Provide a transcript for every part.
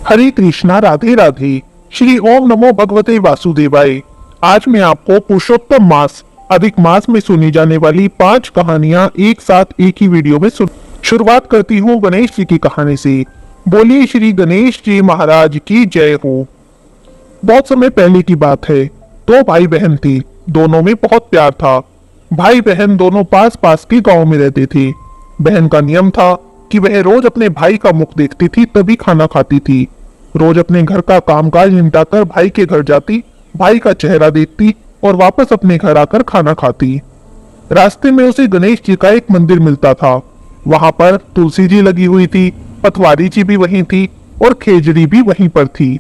हरे कृष्णा, राधे राधे। श्री ओम नमो भगवते वासुदेवाय। आज मैं आपको पुरुषोत्तम मास अधिक मास में सुनी जाने वाली 5 कहानियां एक साथ एक ही वीडियो में शुरुआत करती हूँ गणेश जी की कहानी से। बोलिए श्री गणेश जी महाराज की जय हो। बहुत समय पहले की बात है। 2 भाई बहन थे, दोनों में बहुत प्यार था। भाई बहन दोनों पास पास के गांव में रहते थे। बहन का नियम था कि वह रोज अपने भाई का मुख देखती थी तभी खाना खाती थी। रोज अपने घर का कामकाज निपटाकर भाई के घर जाती, भाई का चेहरा देखती और वापस अपने घर आकर खाना खाती। रास्ते में उसे गणेश जी का एक मंदिर मिलता था। वहां पर तुलसी जी लगी हुई थी, पथवारी जी भी वहीं थी और खेजड़ी भी वहीं पर थी।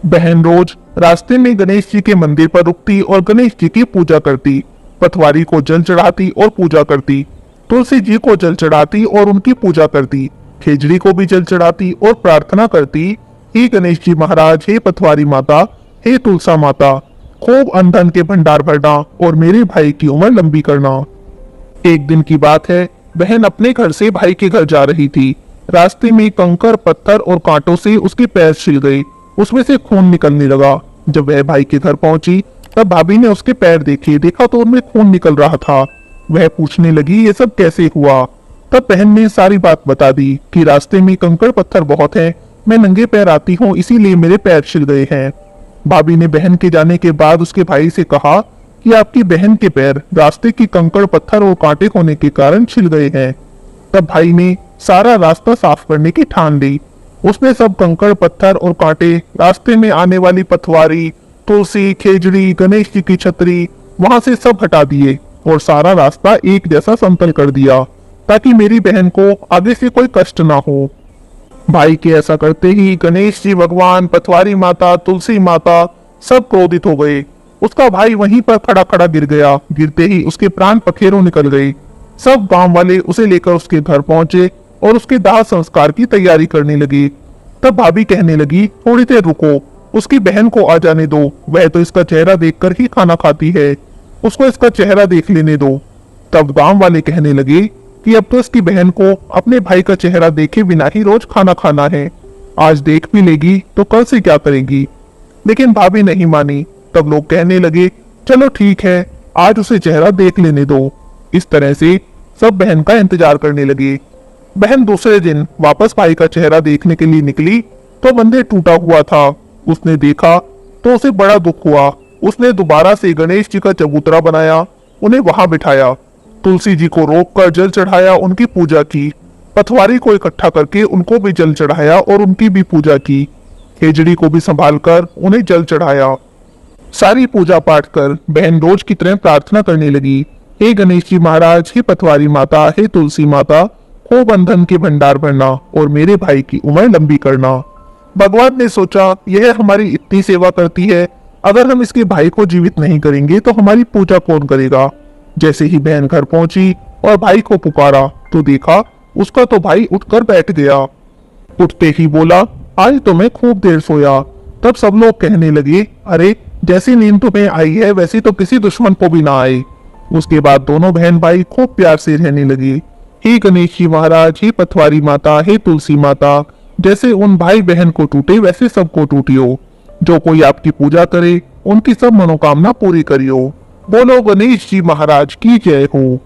बहन रोज रास्ते में गणेश जी के मंदिर पर रुकती और गणेश जी की पूजा करती। पथवारी को जल चढ़ाती और पूजा करती, तुलसी जी को जल चढ़ाती और उनकी पूजा करती, खेजड़ी को भी जल चढ़ाती और प्रार्थना करती, हे गणेश जी महाराज, हे पथवारी माता, हे तुलसा माता, खूब अन्न धन के भंडार भरना और मेरे भाई की उम्र लंबी करना। एक दिन की बात है, बहन अपने घर से भाई के घर जा रही थी। रास्ते में कंकर, पत्थर और कांटों से उसके पैर छिल गए, उसमें से खून निकलने लगा। जब वह भाई के घर पहुंची तब भाभी ने उसके पैर देखे, देखा तो उनमें खून निकल रहा था। वह पूछने लगी ये सब कैसे हुआ। तब बहन ने सारी बात बता दी कि रास्ते में कंकड़ पत्थर बहुत हैं, मैं नंगे पैर आती हूँ इसीलिए मेरे पैर छिल गए हैं। भाभी ने बहन के जाने के बाद उसके भाई से कहा कि आपकी बहन के पैर रास्ते की कंकड़ पत्थर और कांटे होने के कारण छिल गए हैं। तब भाई ने सारा रास्ता साफ करने की ठान ली। उसने सब कंकड़ पत्थर और कांटे, रास्ते में आने वाली पथवारी, तुलसी, खेजड़ी, गणेश जी की छतरी वहां से सब हटा दिए और सारा रास्ता एक जैसा समतल कर दिया ताकि मेरी बहन को आगे से कोई कष्ट ना हो। भाई के ऐसा करते ही गणेश जी भगवान, पथवारी माता, तुलसी माता सब क्रोधित हो गए। उसका भाई वहीं पर खड़ा खड़ा गिर गया। गिरते ही उसके प्राण पखेरु निकल गए। सब गांव वाले उसे लेकर उसके घर पहुंचे और उसके दाह संस्कार की तैयारी करने लगे। तब भाभी कहने लगी थोड़ी देर रुको, उसकी बहन को आ जाने दो, वह तो इसका चेहरा देखकर ही खाना खाती है, उसको इसका चेहरा देख लेने दो। तब गांव वाले कहने लगे कि अब तो इसकी बहन को अपने भाई का चेहरा देखे बिना ही रोज खाना खाना है, आज देख भी लेगी तो कल से क्या करेगी। लेकिन भाभी नहीं मानी। तब लोग कहने लगे चलो ठीक है, आज उसे चेहरा देख लेने दो। इस तरह से सब बहन का इंतजार करने लगे। बहन दूसरे दिन वापस भाई का चेहरा देखने के लिए निकली तो मंदिर टूटा हुआ था। उसने देखा तो उसे बड़ा दुख हुआ। उसने दोबारा से गणेश जी का चबूतरा बनाया, उन्हें वहां बिठाया, तुलसी जी को रोककर जल चढ़ाया, उनकी पूजा की, पथवारी को इकट्ठा करके उनको भी जल चढ़ाया और उनकी भी पूजा की, खेजड़ी को भी संभालकर उन्हें जल चढ़ाया। सारी पूजा पाठ कर बहन रोज की तरह प्रार्थना करने लगी, हे गणेश जी महाराज, हे पथवारी माता, हे तुलसी माता, खूब अन्न धन के भंडार भरना और मेरे भाई की उम्र लंबी करना। भगवान ने सोचा यह हमारी इतनी सेवा करती है, अगर हम इसके भाई को जीवित नहीं करेंगे तो हमारी पूजा कौन करेगा। जैसे ही बहन घर पहुंची और भाई को पुकारा तो देखा उसका तो भाई उठकर बैठ गया। उठते ही बोला आज तो मैं खूब देर सोया। तब सब लोग कहने लगे अरे जैसी नींद तुम्हें आई है वैसी तो किसी दुश्मन को भी ना आए। उसके बाद दोनों बहन भाई खूब प्यार से रहने लगे। हे गणेश जी महाराज, हे पथवारी माता, हे तुलसी माता, जैसे उन भाई बहन को टूटे वैसे सबको टूटियो। जो कोई आपकी पूजा करे उनकी सब मनोकामना पूरी करियो। बोलो गणेश जी महाराज की जय हो।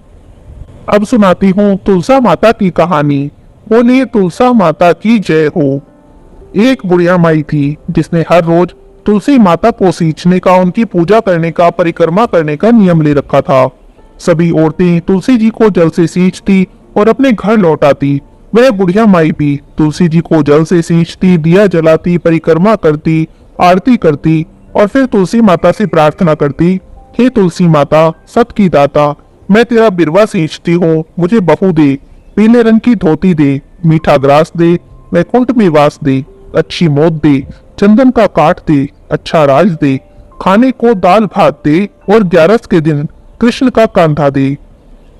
अब सुनाती हूँ तुलसा माता की कहानी। बोलिए तुलसा माता की जय हो। एक बुढ़िया माई थी जिसने हर रोज तुलसी माता को सींचने का, उनकी पूजा करने का, परिक्रमा करने का नियम ले रखा था। सभी औरतें तुलसी जी को जल से सींचती और अपने घर लौटाती। वह बुढ़िया माई भी तुलसी जी को जल से सींचती, दिया जलाती, परिक्रमा करती, आरती करती और फिर तुलसी माता से प्रार्थना करती, हे तुलसी माता, सत की दाता, मैं तेरा बिरवा सींचती हूँ, मुझे बहू दे, पीले रंग की धोती दे, मीठा ग्रास दे, वैकुंठ में वास दे, अच्छी मौत दे, चंदन का काठ दे, अच्छा राज दे, खाने को दाल भात दे और 11 के दिन कृष्ण का कांधा दे।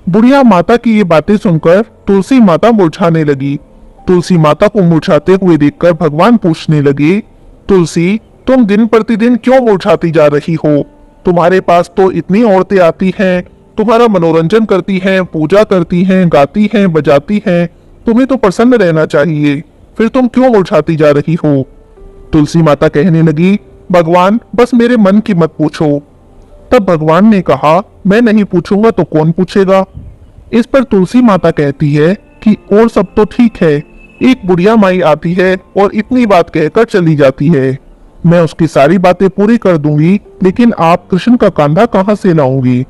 बुढ़िया माता की ये बातें सुनकर तुलसी माता मुरझाने लगी। तुलसी माता को मुरझाते हुए देखकर भगवान पूछने लगे तुलसी, तुम दिन प्रतिदिन क्यों मुरझाती जा रही हो। तुम्हारे पास तो इतनी औरतें आती हैं, तुम्हारा मनोरंजन करती हैं, पूजा करती हैं, गाती हैं, बजाती हैं, तुम्हें तो प्रसन्न रहना चाहिए, फिर तुम क्यों उलझाती जा रही हो? तुलसी माता कहने लगी, भगवान बस मेरे मन की मत पूछो। तब भगवान ने कहा, मैं नहीं पूछूंगा तो कौन पूछेगा? इस पर तुलसी माता कहती है कि और सब तो ठीक है, एक बुढ़िया माई आती है और इतनी बात कहकर चली जाती है। मैं उसकी सारी बातें पूरी कर दूंगी, लेकिन आप कृष्ण का कांधा कहाँ से लाऊंगी?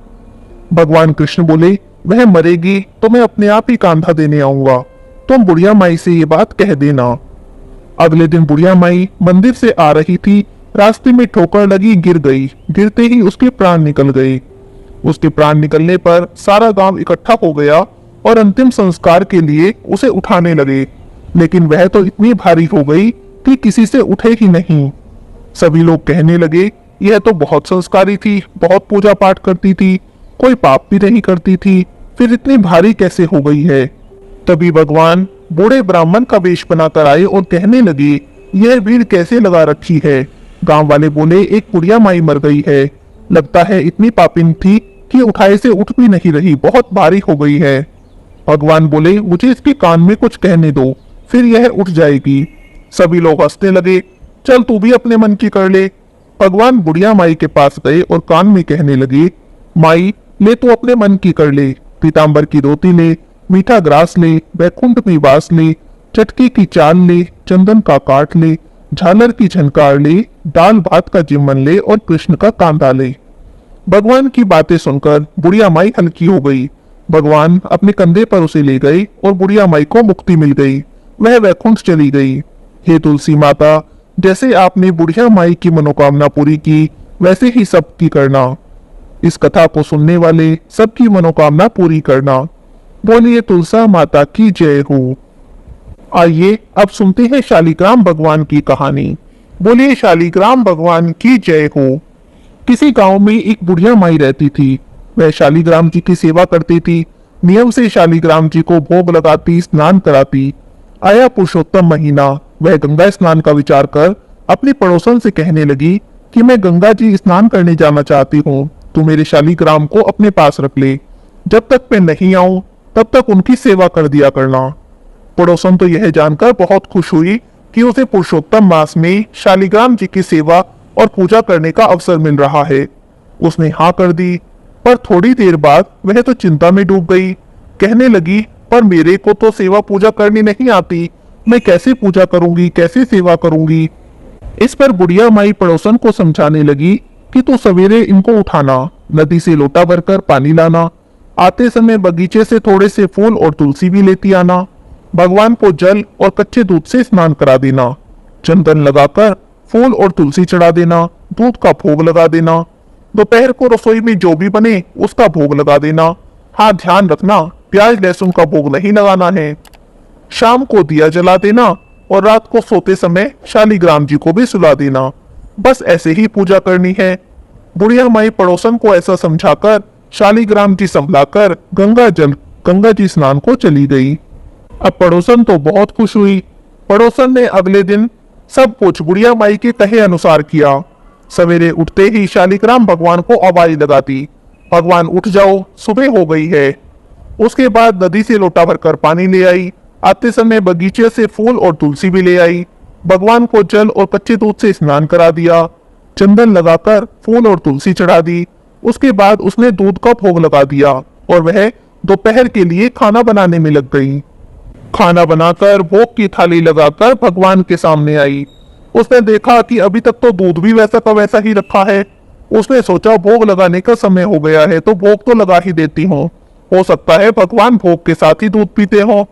भगवान कृष्ण बोले, वह मरेगी तो मैं अपने आप ही कांधा देने आऊंगा, तुम बुढ़िया माई से ये बात कह देना। अगले दिन बुढ़िया माई मंदिर से आ रही थी, रास्ते में ठोकर लगी, गिर गई। गिरते ही उसके प्राण निकल गए। उसके प्राण निकलने पर सारा गांव इकट्ठा हो गया और अंतिम संस्कार के लिए उसे उठाने लगे, लेकिन वह तो इतनी भारी हो गई कि किसी से उठे ही नहीं। सभी लोग कहने लगे, यह तो बहुत संस्कारी थी, बहुत पूजा पाठ करती थी, कोई पाप भी नहीं करती थी, फिर इतनी भारी कैसे हो गई है? तभी भगवान बूढ़े ब्राह्मण का वेश बनाकर आए और कहने लगे, यह भीड़ कैसे लगा रखी है? गांव वाले बोले, एक बुढ़िया माई मर गई है, लगता है इतनी पापिन थी कि उठाए से उठ भी नहीं रही, बहुत भारी हो गई है। भगवान बोले, मुझे इसके कान में कुछ कहने दो, फिर यह उठ जाएगी। सभी लोग हंसने लगे, चल तू भी अपने मन की कर ले। भगवान बुढ़िया माई के पास गए और कान में कहने लगे, माई ले तू अपने मन की कर ले, पीताम्बर की धोती ले, मीठा ग्रास ले, बैकुंठ में वास ले, चटकी की चाल ले, चंदन का काट ले, झालर की झनकार ले, दाल भात का जिम्मन ले और कृष्ण का कांधा ले। भगवान की बातें सुनकर बुढ़िया माई हल्की हो गई। भगवान अपने कंधे पर उसे ले गई और बुढ़िया माई को मुक्ति मिल गई, वह वैकुंठ चली गई। हे तुलसी माता, जैसे आपने बुढ़िया माई की मनोकामना पूरी की, वैसे ही सबकी करना। इस कथा को सुनने वाले सबकी मनोकामना पूरी करना। बोलिए तुलसा माता की जय हो। आइए अब सुनते हैं शालिग्राम भगवान की कहानी। बोलिए शालिग्राम भगवान की जय हो। किसी गांव में एक बुढ़िया माई रहती थी। वह शालिग्राम जी की सेवा करती थी, नियम से शालिग्राम जी को भोग लगाती, स्नान कराती। आया पुरुषोत्तम महीना, वह गंगा स्नान का विचार कर अपनी पड़ोसन से कहने लगी कि मैं गंगा जी स्नान करने जाना चाहती हूँ, तू मेरे शालिग्राम को अपने पास रख ले, जब तक मैं नहीं आऊं तब तक उनकी सेवा कर दिया करना। पड़ोसन तो यह जानकर बहुत खुश हुई कि उसे पुरुषोत्तम मास में शालिग्राम जी की सेवा और पूजा करने का अवसर मिल रहा है। उसने हाँ कर दी, पर थोड़ी देर बाद वह तो चिंता में डूब गई। कहने लगी, पर मेरे को तो सेवा पूजा करनी नहीं आती, मैं कैसे पूजा करूंगी, कैसे सेवा करूंगी? इस पर बुढ़िया माई पड़ोसन को समझाने लगी कि तू सवेरे इनको उठाना, नदी से लोटा भरकर पानी लाना, आते समय बगीचे से थोड़े से फूल और तुलसी भी लेती आना, भगवान को जल और कच्चे दूध से स्नान करा देना, चंदन लगाकर फूल और तुलसी चढ़ा देना, दूध का भोग लगा देना, दोपहर को रसोई में जो भी बने उसका भोग लगा देना। हाँ ध्यान रखना, प्याज लहसुन का भोग नहीं लगाना है। शाम को दिया जला देना और रात को सोते समय शालिग्राम जी को भी सुला देना। बस ऐसे ही पूजा करनी है। बुढ़िया माई पड़ोसन को ऐसा समझाकर शालिग्राम जी संभलाकर गंगा जी स्नान को चली गई। अब पड़ोसन तो बहुत खुश हुई। पड़ोसन ने अगले दिन सब कुछ बुढ़िया माई के कहे अनुसार किया। सवेरे उठते ही शालिग्राम भगवान को आवाज लगाती, भगवान उठ जाओ, सुबह हो गई है। उसके बाद नदी से लोटा भरकर पानी ले आई, आते समय बगीचे से फूल और तुलसी भी ले आई, भगवान को जल और कच्चे दूध से स्नान करा दिया, चंदन लगाकर फूल और तुलसी चढ़ा दी। उसके बाद उसने दूध का भोग लगा दिया और वह दोपहर के लिए खाना बनाने में लग गई। खाना बनाकर भोग की थाली लगाकर भगवान के सामने आई। उसने देखा कि अभी तक तो दूध भी वैसा का वैसा ही रखा है। उसने सोचा भोग लगाने का समय हो गया है तो भोग तो लगा ही देती हूँ, हो सकता है भगवान भोग के साथ ही दूध पीते हो।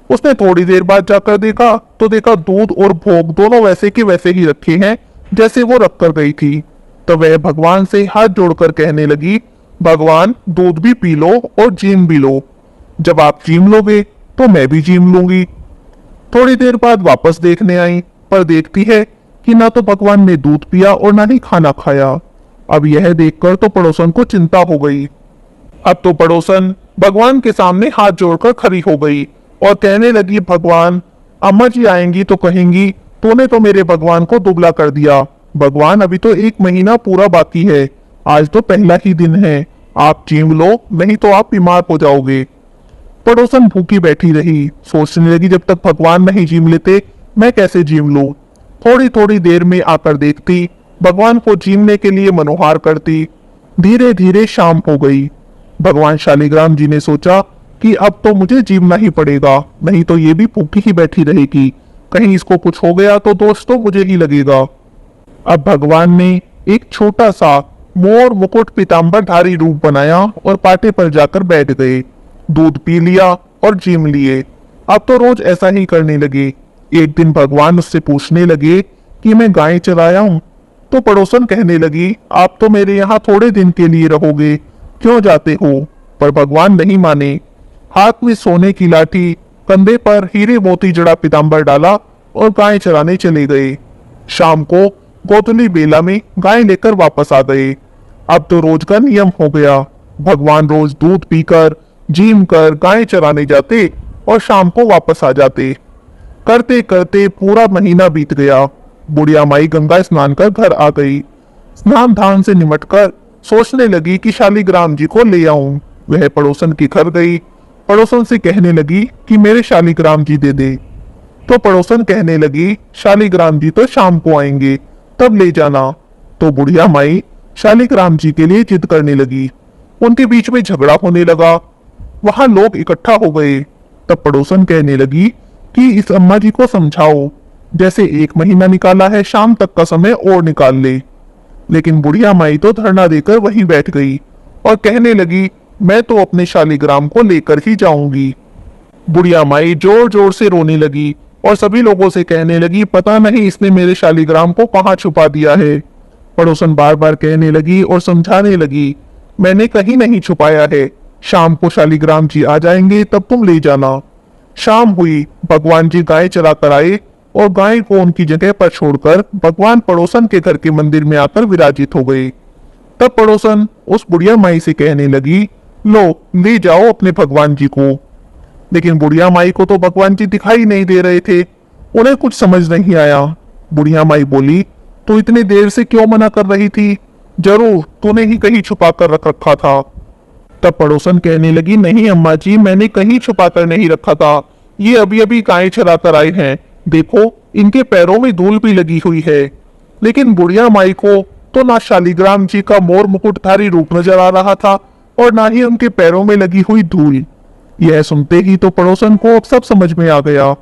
उसने थोड़ी देर बाद जाकर देखा तो देखा दूध और भोग दोनों वैसे के वैसे ही रखे हैं जैसे वो रख कर गई थी। तो वह भगवान से हाथ जोड़कर कहने लगी, भगवान दूध भी पी लो और जीम भी लो, जब आप जीम लोगे तो मैं भी जीम लूंगी। थोड़ी देर बाद वापस देखने आई, पर देखती है कि ना तो भगवान ने दूध पिया और ना ही खाना खाया। अब यह देखकर तो पड़ोसन को चिंता हो गई। अब तो पड़ोसन भगवान के सामने हाथ जोड़कर खड़ी हो गई और कहने लगी, भगवान अम्मा जी आएंगी तो कहेंगी तूने तो मेरे भगवान को दुबला कर दिया। भगवान अभी तो 1 महीना पूरा बाकी है, आज तो पहला ही दिन है, आप जीम लो नहीं तो आप बीमार हो जाओगे। पड़ोसन भूखी बैठी रही, सोचने लगी जब तक भगवान नहीं जीम लेते मैं कैसे जीम लूं। थोड़ी थोड़ी देर में आकर देखती, भगवान को जीमने के लिए मनोहार करती। धीरे धीरे शाम हो गई। भगवान शालिग्राम जी ने सोचा कि अब तो मुझे जीमना ही पड़ेगा, नहीं तो ये भी भूखी ही बैठी रहेगी, कहीं इसको कुछ हो गया तो दोष तो मुझे ही लगेगा। अब भगवान ने एक छोटा सा मोर मुकुट पीताम्बरधारी रूप बनाया और पाटे पर जाकर बैठ गए। दूध पी लिया और जीम लिए। अब तो रोज ऐसा ही करने लगे। एक दिन भगवान उससे पूछने लगे कि मैं गाय चराया हूं। तो पड़ोसन कहने लगी, आप तो मेरे यहाँ थोड़े दिन के लिए रहोगे, क्यों जाते हो। पर भगवान नहीं माने। हाथ में सोने की लाठी, कंधे पर हीरे मोती जड़ा पीताम्बर डाला और गाय चराने चले गए। शाम को गोधूली बेला में गाय लेकर वापस आ गए। अब तो रोज का नियम हो गया। भगवान रोज दूध पीकर जीम कर गाय चराने जाते और शाम को वापस आ जाते। करते करते पूरा महीना बीत गया। बुढ़िया माई गंगा स्नान कर घर आ गई। स्नान धान से निमटकर सोचने लगी कि शालिग्राम जी को ले आऊं। वह पड़ोसन के घर गई। पड़ोसन से कहने लगी कि मेरे शालिग्राम जी दे दे। तो पड़ोसन कहने लगी, शालिग्राम जी तो शाम को आएंगे, तब ले जाना। तो बुढ़िया माई शालिग्राम जी के लिए जिद करने लगी। उनके बीच में झगड़ा होने लगा। वहां लोग इकट्ठा हो गए। तब पड़ोसन कहने लगी कि इस अम्मा जी को समझाओ, जैसे एक महीना निकाला है, शाम तक का समय और निकाल ले। लेकिन बुढ़िया माई तो धरना देकर वहीं बैठ गई और कहने लगी, मैं तो अपने शालिग्राम को लेकर ही जाऊंगी। बुढ़िया माई जोर जोर से रोने लगी और सभी लोगों से कहने लगी, पता नहीं इसने मेरे शालिग्राम को कहाँ छुपा दिया है। पड़ोसन बार बार कहने लगी और समझाने लगी, मैंने कहीं नहीं छुपाया है, शाम को शालिग्राम जी आ जाएंगे, तब तुम ले जाना। शाम हुई। भगवान जी गाय चरा कर आए और गाय को उनकी जगह पर छोड़कर भगवान पड़ोसन के घर के मंदिर में आकर विराजित हो गए। तब पड़ोसन उस बुढ़िया माई से कहने लगी, लो ले जाओ अपने भगवान जी को। लेकिन बुढ़िया माई को तो भगवान जी दिखाई नहीं दे रहे थे। उन्हें कुछ समझ नहीं आया। बुढ़िया माई बोली, तो इतनी देर से क्यों मना कर रही थी, जरूर तूने ही कहीं छुपा कर रख रखा था। तब पड़ोसन कहने लगी, नहीं अम्मा जी, मैंने कहीं छुपा कर नहीं रखा था, ये अभी अभी गाय चरा कर आए हैं, देखो इनके पैरों में धूल भी लगी हुई है। लेकिन बुढ़िया माई को तो ना शालिग्राम जी का मोर मुकुटधारी रूप नजर आ रहा था और ना ही उनके पैरों में लगी हुई धूल। यह सुनते ही तो पड़ोसन को अब सब समझ में आ गया।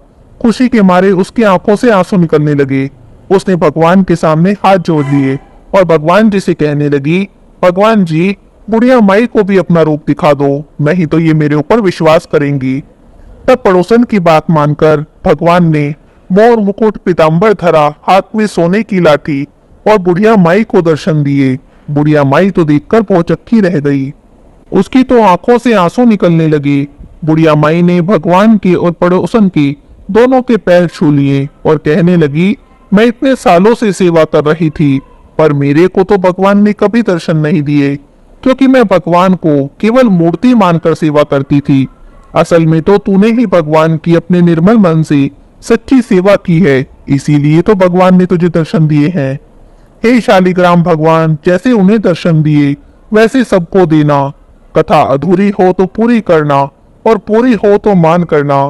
खुशी के मारे उसकी आंखों से आंसू निकलने लगे। उसने भगवान के सामने हाथ जोड़ लिए और भगवान जी से कहने लगी, भगवान जी, बुढ़िया माई को भी अपना रूप दिखा दो, नहीं तो ये मेरे ऊपर विश्वास करेंगी। तब पड़ोसन की बात मानकर भगवान ने मोर मुकुट पीताम्बर धरा, हाथ में सोने की लाठी और बुढ़िया माई को दर्शन दिए। बुढ़िया माई तो देखकर भौचक्की रह गई। उसकी तो आंखों से आंसू निकलने लगे। बुढ़िया माई ने भगवान के और पड़ोसन के दोनों के पैर छू लिए और कहने लगी, मैं इतने सालों से सेवा कर रही थी, पर मेरे को तो भगवान ने कभी दर्शन नहीं दिए, क्योंकि मैं भगवान को केवल मूर्ति मानकर सेवा करती थी। असल में तो तूने ही भगवान की अपने निर्मल मन से सच्ची सेवा की है, इसीलिए तो भगवान ने तुझे दर्शन दिए हैं। हे शालिग्राम भगवान, जैसे उन्हें दर्शन दिए वैसे सबको देना। कथा अधूरी हो तो पूरी करना और पूरी हो तो मान करना।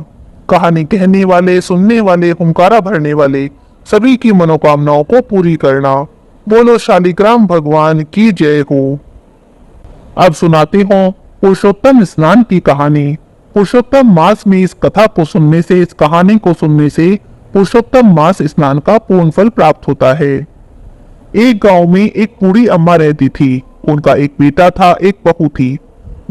कहानी कहने वाले, सुनने वाले, हुंकारा भरने वाले सभी की मनोकामनाओं को पूरी करना। बोलो शालिग्राम भगवान की जय हो। अब सुनाते हो पुरुषोत्तम स्नान की कहानी। पुरुषोत्तम मास में इस कथा को सुनने से, इस कहानी को सुनने से पुरुषोत्तम मास स्नान का पूर्ण फल प्राप्त होता है। एक गांव में एक बूढ़ी अम्मा रहती थी। उनका एक बेटा था, एक बहू थी।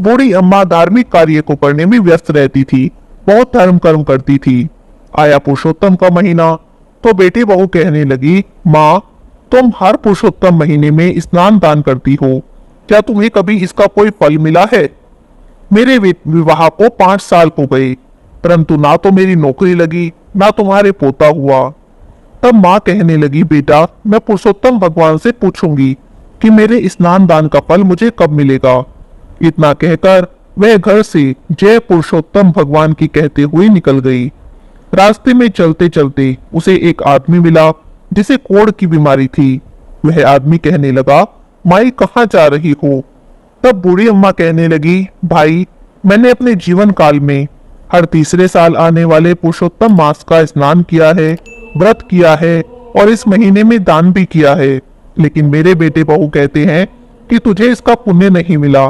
बूढ़ी अम्मा धार्मिक कार्य को करने में व्यस्त रहती थी, बहुत धर्म कर्म करती थी। आया पुरुषोत्तम का महीना तो बेटी बहू कहने लगी, माँ, तुम हर पुरुषोत्तम महीने में स्नान दान करती हो, क्या तुम्हें कभी इसका कोई फल मिला है? मेरे विवाह को 5 साल हो गए, परंतु ना तो मेरी नौकरी लगी, ना तुम्हारे पोता हुआ। तब माँ कहने लगी, बेटा, मैं पुरुषोत्तम भगवान से पूछूंगी कि मेरे स्नान दान का फल मुझे कब मिलेगा। इतना कहकर वह घर से जय पुरुषोत्तम भगवान की कहते हुए निकल गई। रास्ते में चलते चलते उसे एक आदमी मिला जिसे कोढ़ की बीमारी थी। वह आदमी कहने लगा, माई कहाँ जा रही हो? तब बूढ़ी अम्मा कहने लगी, भाई, मैंने अपने जीवन काल में हर तीसरे साल आने वाले पुरुषोत्तम मास का स्नान किया है, व्रत किया है और इस महीने में दान भी किया है, लेकिन मेरे बेटे बहू कहते हैं कि तुझे इसका पुण्य नहीं मिला।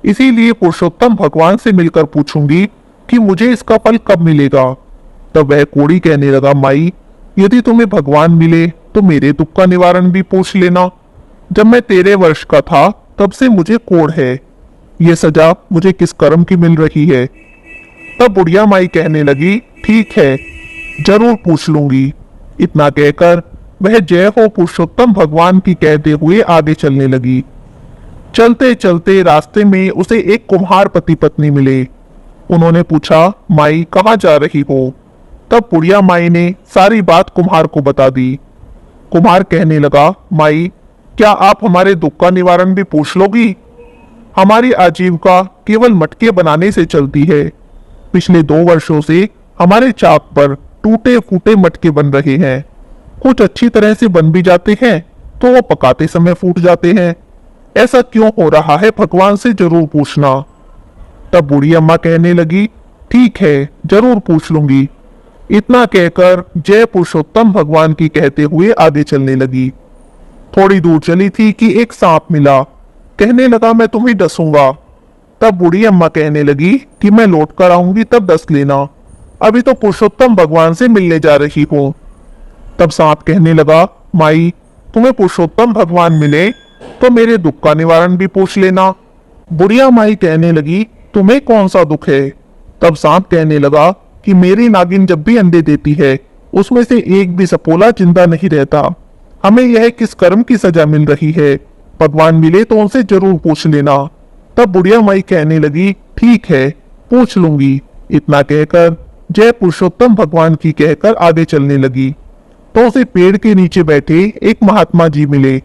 इसीलिए पुरुषोत्तम भगवान से मिलकर पूछूंगी कि मुझे इसका फल कब मिलेगा। तब वह कोढ़ी कहने लगा, माई, यदि तुम्हें भगवान मिले तो मेरे दुख का निवारण भी पूछ लेना। जब मैं 13 वर्ष का था तब से मुझे कोढ़ है। ये सजा मुझे किस कर्म की मिल रही है। तब बुढ़िया माई कहने लगी, ठीक है, जरूर पूछ लूंगी। इतना कहकर वह जय हो पुरुषोत्तम भगवान की कहते हुए आगे चलने लगी। चलते चलते रास्ते में उसे एक कुम्हार पति पत्नी मिले। उन्होंने पूछा, माई कहाँ जा रही हो? तब बुढ़िया माई ने सारी बात कुम्हार को बता दी। कुम्हार कहने लगा, माई, क्या आप हमारे दुख का निवारण भी पूछ लोगी? हमारी आजीविका केवल मटके बनाने से चलती है। पिछले 2 वर्षों से हमारे चाक पर टूटे फूटे मटके बन रहे हैं। कुछ अच्छी तरह से बन भी जाते हैं तो वो पकाते समय फूट जाते हैं। ऐसा क्यों हो रहा है, भगवान से जरूर पूछना। तब बूढ़ी अम्मा कहने लगी, ठीक है, जरूर पूछ लूंगी। इतना कहकर जय पुरुषोत्तम भगवान की कहते हुए आगे चलने लगी। थोड़ी दूर चली थी कि एक सांप मिला। कहने लगा, मैं तुम्हें डसूंगा। तब बूढ़ी अम्मा कहने लगी कि मैं लौट कर आऊंगी तब डस लेना, अभी तो पुरुषोत्तम भगवान से मिलने जा रही हूं। तब सांप कहने लगा, माई, तुम्हें पुरुषोत्तम भगवान मिले तो मेरे दुख का निवारण भी पूछ लेना। बुढ़िया माई कहने लगी, तुम्हें कौन सा दुख है? तब सांप कहने लगा कि मेरी नागिन जब भी अंडे देती है उसमें से एक भी सपोला जिंदा नहीं रहता। हमें यह किस कर्म की सजा मिल रही है? भगवान मिले तो उनसे जरूर पूछ लेना। तब बुढ़िया माई कहने लगी, ठीक है, पूछ लूंगी। इतना कहकर जय पुरुषोत्तम भगवान की कहकर आगे चलने लगी तो उसे पेड़ के नीचे बैठे एक महात्मा जी मिले।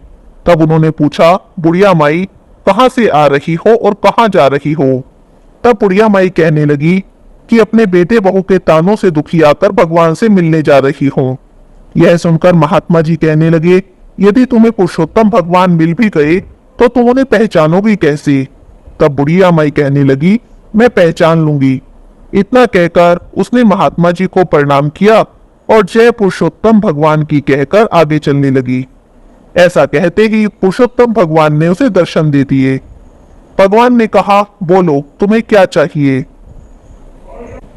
तब उन्होंने पूछा, बुढ़िया माई, कहाँ से आ रही हो और कहाँ जा रही हो? तब बुढ़िया माई कहने लगी कि अपने बेटे बहू के तानों से दुखी आकर भगवान से मिलने जा रही हूँ। यह सुनकर महात्मा जी कहने लगे, यदि तुम्हें पुरुषोत्तम भगवान मिल भी गए तो तुम उन्हें पहचानोगी कैसे? तब बुढ़िया माई कहने लगी, मैं पहचान लूंगी। इतना कहकर उसने महात्मा जी को प्रणाम किया और जय पुरुषोत्तम भगवान की कहकर आगे चलने लगी। ऐसा कहते ही पुरुषोत्तम भगवान ने उसे दर्शन दे दिए। भगवान ने कहा, बोलो तुम्हें क्या चाहिए?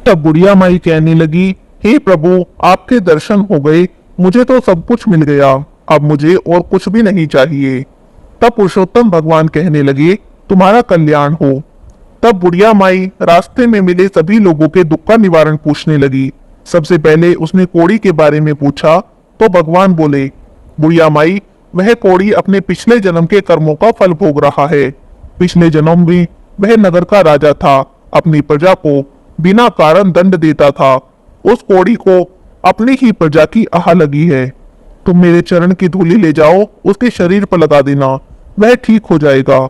तब बुढ़िया माई कहने लगी, हे प्रभु, आपके दर्शन हो गए, मुझे तो सब कुछ मिल गया, अब मुझे और कुछ भी नहीं चाहिए। तब पुरुषोत्तम भगवान कहने लगे, तुम्हारा कल्याण हो। तब बुढ़िया माई रास्ते में मिले सभी लोगों के दुख का निवारण पूछने लगी। सबसे पहले उसने कोढ़ी के बारे में पूछा तो भगवान बोले, बुढ़िया माई, वह कोढ़ी अपने पिछले जन्म के कर्मों का फल भोग रहा है। पिछले जन्म में वह नगर का राजा था, अपनी प्रजा को बिना कारण दंड देता था। उस कोढ़ी को अपनी ही प्रजा की आह लगी है। तुम मेरे चरण की धूली ले जाओ, उसके शरीर पर लगा देना, वह ठीक हो जाएगा।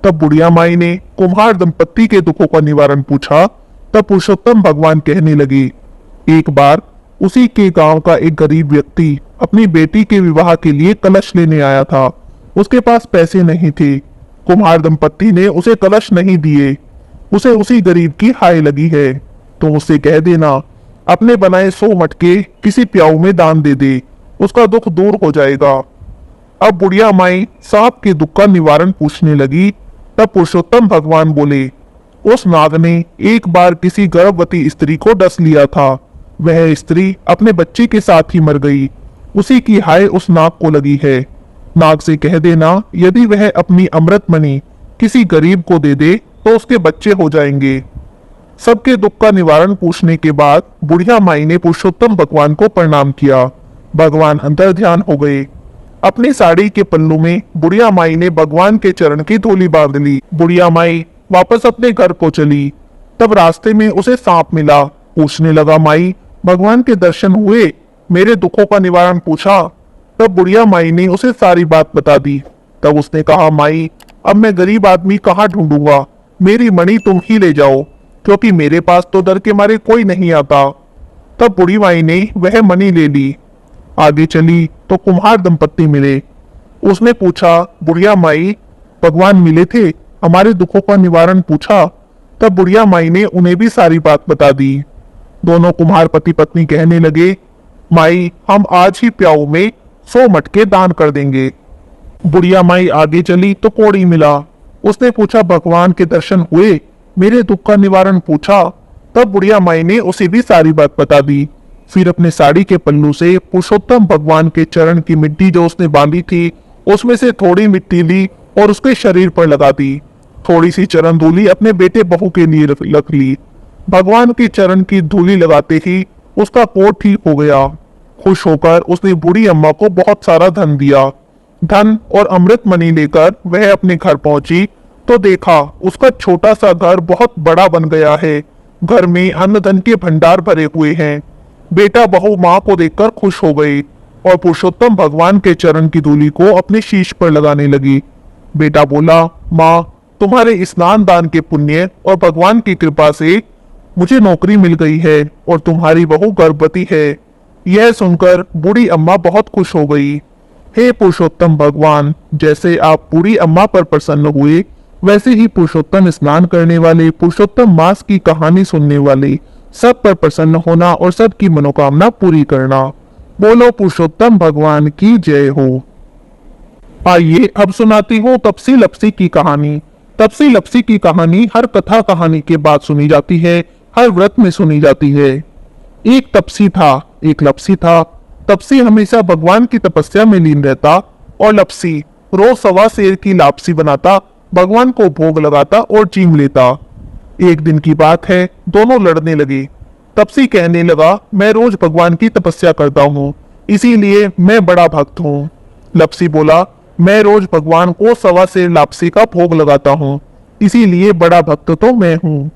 तब बुढ़िया माई ने कुम्हार दंपत्ति के दुखों का निवारण पूछा। तब पुरुषोत्तम भगवान कहने लगे, एक बार उसी के गांव का एक गरीब व्यक्ति अपनी बेटी के विवाह के लिए कलश लेने आया था। उसके पास पैसे नहीं थे। कुम्हार दंपत्ति ने उसे कलश नहीं दिए। उसे उसी गरीब की हाय लगी है, तो उससे कह देना अपने बनाए 100 मटके किसी प्याऊ में दान दे दे, उसका दुख दूर हो जाएगा। अब बुढ़िया माई सांप के दुख का निवारण पूछने लगी। तब पुरुषोत्तम भगवान बोले, उस नाग ने एक बार किसी गर्भवती स्त्री को डस लिया था। वह स्त्री अपने बच्चे के साथ ही मर गई। उसी की हाय उस नाग को लगी है। नाग से कह देना, यदि वह अपनी अमृत मणि किसी गरीब को दे दे तो उसके बच्चे हो जाएंगे। सबके दुख का निवारण पूछने के बाद बुढ़िया माई ने पुरुषोत्तम भगवान को प्रणाम किया। भगवान अंतर ध्यान हो गए। अपनी साड़ी के पल्लू में बुढ़िया माई ने भगवान के चरण की धूली बांध ली। बुढ़िया माई वापस अपने घर को चली। तब रास्ते में उसे सांप मिला। पूछने लगा, माई, भगवान के दर्शन हुए? मेरे दुखों का निवारण पूछा। तब बुढ़िया माई ने उसे सारी बात बता दी। तब उसने कहा, माई, अब मैं गरीब आदमी कहाँ ढूंढूंगा? मेरी मणि तुम ही ले जाओ, क्योंकि मेरे पास तो डर के मारे कोई नहीं आता। तब बुढ़ी माई ने वह मणि ले ली। आगे चली तो कुम्हार दंपत्ति मिले। उसने पूछा, बुढ़िया माई, भगवान मिले थे, हमारे दुखों का निवारण पूछा। तब बुढ़िया माई ने उन्हें भी सारी बात बता दी। दोनों कुम्हार पति पत्नी कहने लगे, माई हम आज ही प्याऊ में 100 मटके दान कर देंगे। बुढ़िया माई आगे चली तो कोड़ी मिला। उसने पूछा, भगवान के दर्शन हुए? मेरे दुख का निवारण पूछा। तब बुढ़िया माई ने उसे भी सारी बात बता दी। फिर अपने साड़ी के पल्लू से पुरुषोत्तम भगवान के चरण की मिट्टी जो उसने बांधी थी उसमें से थोड़ी मिट्टी ली और उसके शरीर पर लगा दी। थोड़ी सी चरण धूली अपने बेटे बहू के लिए रख ली। भगवान के चरण की धूली लगाते ही उसका कोढ़ ठीक हो गया। खुश होकर उसने बूढ़ी अम्मा को बहुत सारा धन दिया। धन और अमृत मणि लेकर वह अपने घर पहुंची तो देखा उसका छोटा सा घर बहुत बड़ा बन गया है। घर में अन्न धन के भंडार भरे हुए हैं। बेटा बहू माँ को देखकर खुश हो गई और पुरुषोत्तम भगवान के चरण की धूली को अपने शीश पर लगाने लगी। बेटा बोला, माँ तुम्हारे स्नान दान के पुण्य और भगवान की कृपा से मुझे नौकरी मिल गई है और तुम्हारी बहू गर्भवती है। यह सुनकर बूढ़ी अम्मा बहुत खुश हो गई। हे पुरुषोत्तम भगवान, जैसे आप बूढ़ी अम्मा पर प्रसन्न हुए वैसे ही पुरुषोत्तम स्नान करने वाले, पुरुषोत्तम मास की कहानी सुनने वाले सब पर प्रसन्न होना और सबकी मनोकामना पूरी करना। बोलो पुरुषोत्तम भगवान की जय हो। आइए अब सुनाती हूँ तपसी लपसी की कहानी। तपसी लपसी की कहानी हर कथा कहानी के बाद सुनी जाती है, हर व्रत में सुनी जाती है। एक तपसी था, एक लपसी था। तपसी हमेशा भगवान की तपस्या में लीन रहता और लपसी रोज 1.25 सेर की लापसी बनाता, भगवान को भोग लगाता और चीम लेता। एक दिन की बात है, दोनों लड़ने लगे। तपसी कहने लगा, मैं रोज भगवान की तपस्या करता हूँ, इसीलिए मैं बड़ा भक्त हूँ। लपसी बोला, मैं रोज भगवान को 1.25 सेर लापसी का भोग लगाता हूँ, इसीलिए बड़ा भक्त तो मैं हूँ।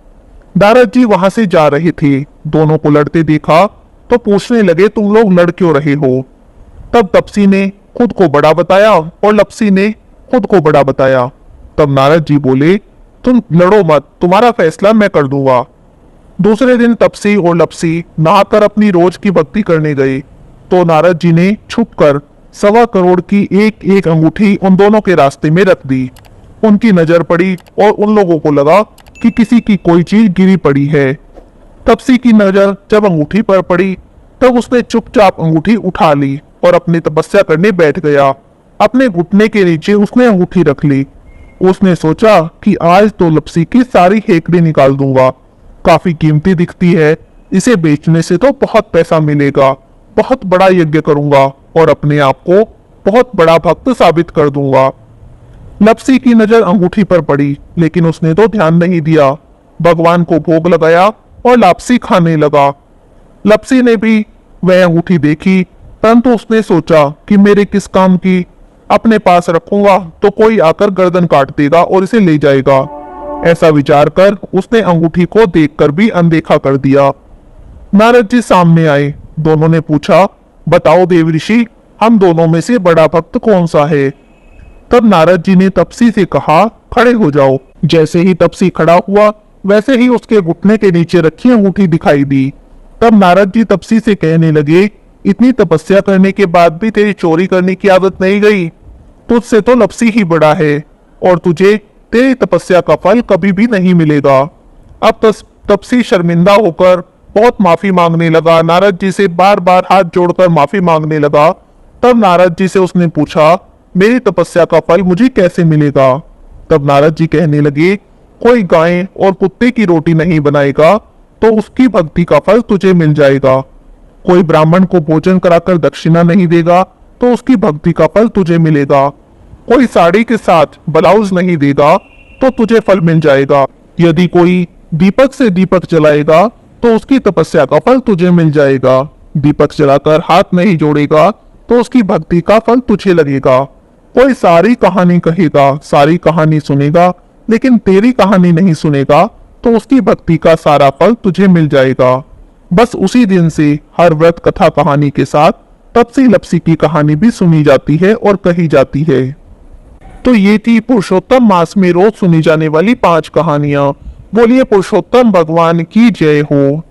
नारद जी वहां से जा रहे थे। दोनों को लड़ते देखा तो पूछने लगे, तुम लोग लड़ क्यों रहे हो? तब तपसी ने खुद को बड़ा बताया और लपसी ने खुद को बड़ा बताया। तब नारद जी बोले, तुम लड़ो मत, तुम्हारा फैसला मैं कर दूंगा। दूसरे दिन तपसी और लपसी नहाकर अपनी रोज की भक्ति करने गए तो नारद जी ने छुपकर 1.25 करोड़ की एक एक अंगूठी उन दोनों के रास्ते में रख दी। उनकी नजर पड़ी और उन लोगों को लगा कि किसी की कोई चीज गिरी पड़ी है। तपसी की नजर जब अंगूठी पर पड़ी तब उसने चुपचाप अंगूठी उठा ली और अपनी तपस्या करने बैठ गया। अपने घुटने के नीचे उसने अंगूठी रख ली। उसने सोचा कि आज तो लपसी की सारी हेकड़ी निकाल दूंगा, काफी कीमती दिखती है, इसे बेचने से तो बहुत पैसा मिलेगा, बहुत बड़ा यज्ञ करूंगा और अपने आप को बहुत बड़ा भक्त साबित कर दूंगा। लपसी की नजर अंगूठी पर पड़ी लेकिन उसने तो ध्यान नहीं दिया। भगवान को भोग लगाया और लापसी खाने लगा। लपसी ने भी वह अंगूठी देखी, परंतु उसने सोचा कि मेरे किस काम की, अपने पास रखूंगा तो कोई आकर गर्दन काट देगा और इसे ले जाएगा। ऐसा विचार कर उसने अंगूठी को देखकर भी अनदेखा कर दिया। नारद जी सामने आए। दोनों ने पूछा, बताओ देव ऋषि, हम दोनों में से बड़ा भक्त कौन सा है? तब नारद जी ने तपसी से कहा, खड़े हो जाओ। जैसे ही तपसी खड़ा हुआ वैसे ही उसके घुटने के नीचे रखी अंगूठी दिखाई दी। तब नारद जी तपसी से कहने लगे, इतनी तपस्या करने के बाद भी तेरी चोरी करने की आदत नहीं गई? तुझसे तो लपसी ही बड़ा है और तुझे तेरी तपस्या का फल कभी भी नहीं मिलेगा। अब तपसी शर्मिंदा होकर बहुत माफी मांगने लगा, नारद जी से बार बार हाथ जोड़कर माफी मांगने लगा। तब नारद जी से उसने पूछा, मेरी तपस्या का फल मुझे कैसे मिलेगा? तब नारद जी कहने लगे, कोई गाय और कुत्ते की रोटी नहीं बनाएगा तो उसकी भक्ति का फल तुझे मिल जाएगा। कोई ब्राह्मण को भोजन कराकर दक्षिणा नहीं देगा तो उसकी भक्ति का फल तुझे मिलेगा। कोई साड़ी के साथ ब्लाउज नहीं देगा तो तुझे फल मिल जाएगा। यदि कोई दीपक से दीपक जलाएगा तो उसकी तपस्या का फल तुझे मिल जाएगा। दीपक जलाकर हाथ नहीं जोड़ेगा तो उसकी भक्ति का फल तुझे लगेगा। कोई सारी कहानी कहेगा, सारी कहानी सुनेगा, लेकिन तेरी कहानी नहीं सुनेगा तो उसकी भक्ति का सारा फल तुझे मिल जाएगा। बस उसी दिन से हर व्रत कथा कहानी के साथ तपसी लपसी की कहानी भी सुनी जाती है और कही जाती है। तो ये थी पुरुषोत्तम मास में रोज सुनी जाने वाली 5 कहानियां। बोलिए पुरुषोत्तम भगवान की जय हो।